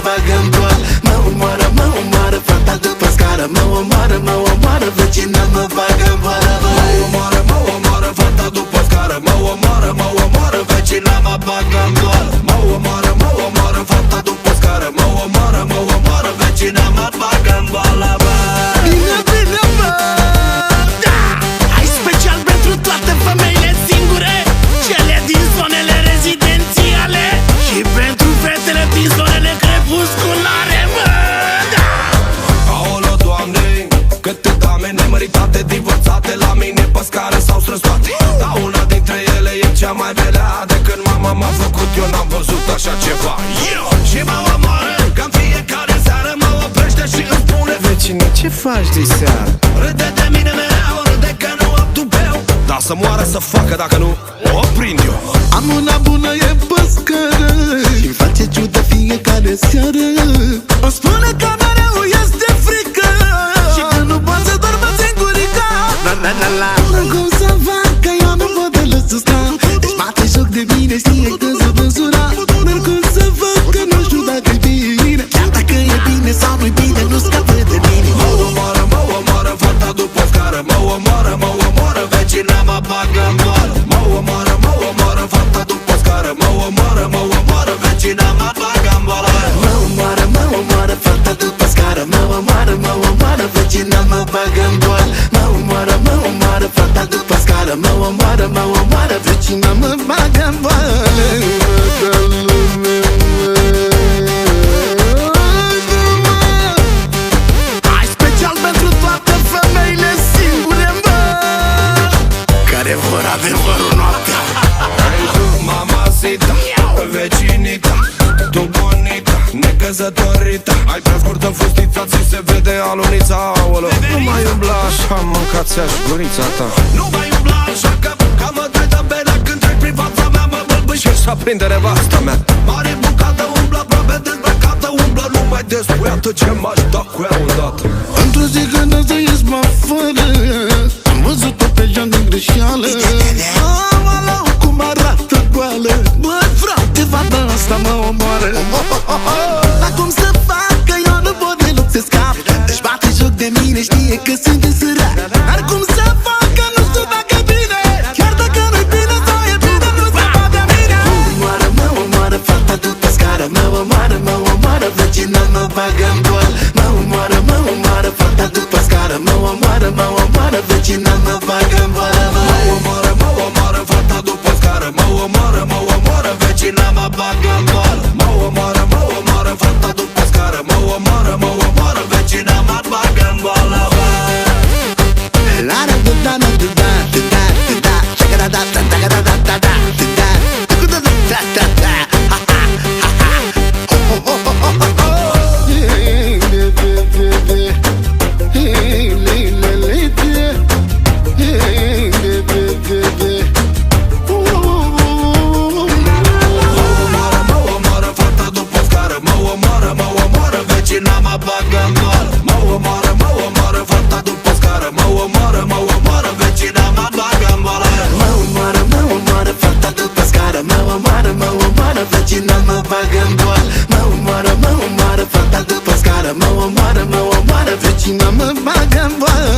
bagă în boală. Mă omoară fata după scară. Mă omoară, vecina mă bagă în boală. Mă omoară fata după scară. Mă omoară, vecina mă bagă în boală. Mă omoară fata după scară. Mă omoară, vecina mă bagă în boală. Bine, bă, da! Hai special pentru toate femeile singure, cele din zonele rezidențiale și pentru fetele din zonele crepusculare, mă, da! Aolo, Doamne, câte dame nemăritate, divorțate la mine pe scară s-au strâns toate. Dar una dintre ele e cea mai belea. De când mama m-a făcut eu n-am văzut așa ceva. Și mă omoară, că în fiecare seară mă oprește și îmi spune: vecine, ce faci de seară? Râde de mine mereu, râde că nu am tupeu. Dar să moară să facă, dacă nu o prind eu. Am una bună, e pe scară și-mi face ciudă fiecare seară. O spune că mereu este frică și că nu pot să dormă singurica. Dar cum să fac, că eu nu pot de lăsă sta. Deci bate joc de mine, știe că se măsura. Dar cum să fac, că nu știu dacă-i bine. Chiar dacă e bine sau nu-i bine, nu scapă de mine. Mă omoară fata după scară. Mă omoară, vecina mă bagă în boală. Mă omoară fata după scară. Mă omoară, vecina mă bagă în boală. Mă omoară fata după scară. Mă omoară, vecina mă bagă în boală. Mă omoară fata după scară. Mă omoară, vecina mă bagă în boală. Hai special pentru toate femeile singure, mă, care vor adevărul noaptea. Ei tu, mamacita, vecinita, tu bonita, necăzătorita. Ai prea scurtă fustița, ți se vede alunița. Aolo, Nu mai umbla așa, mâncați-aș gurița ta. nu mai umbla așa că mă dai de berea când trec prin fața mea. Mă bălbâi și Și aprinde nevasta mea. mare bucată, umblă aproape dezbrăcată. Umblă numai despuiată, ce m-aș da cu ea odată. Într-o zi când o să ies mă fără, am văzut-o pe Jean din greșeală. Aoleu, cum arată goală. Băi frate, fata asta mă omoară. Dar cum să fac, că eu nu pot deloc să scap. Își bate joc de mine, știe că sunt însărat. Dar cum să fac, că nu știu dacă bine. Chiar dacă nu-i bine sau e bine, nu se bate mine. Mă omoară fata după scară. Mă omoară, vecina mă bagă în boală. Mă omoară fata după scară. Mă omoară, vecina mă bagă în boală. Mă omoară fata după scară. Mă omoară, vecina mă bagă în boală. Mă omoară fata după scară. Mă omoară, vecina mă bagă în boală. La da da da da da da da da, check it out, da da da da da da da, da da da da. Vecina mă bagă în boală. Mă omoară fata după scară. Mă omoară, vecina mă bagă în boală. Mă omoară fata după scară. Mă omoară, vecina mă bagă în boală. Mă omoară fata după scară. Mă omoară, vecina mă bagă în boală.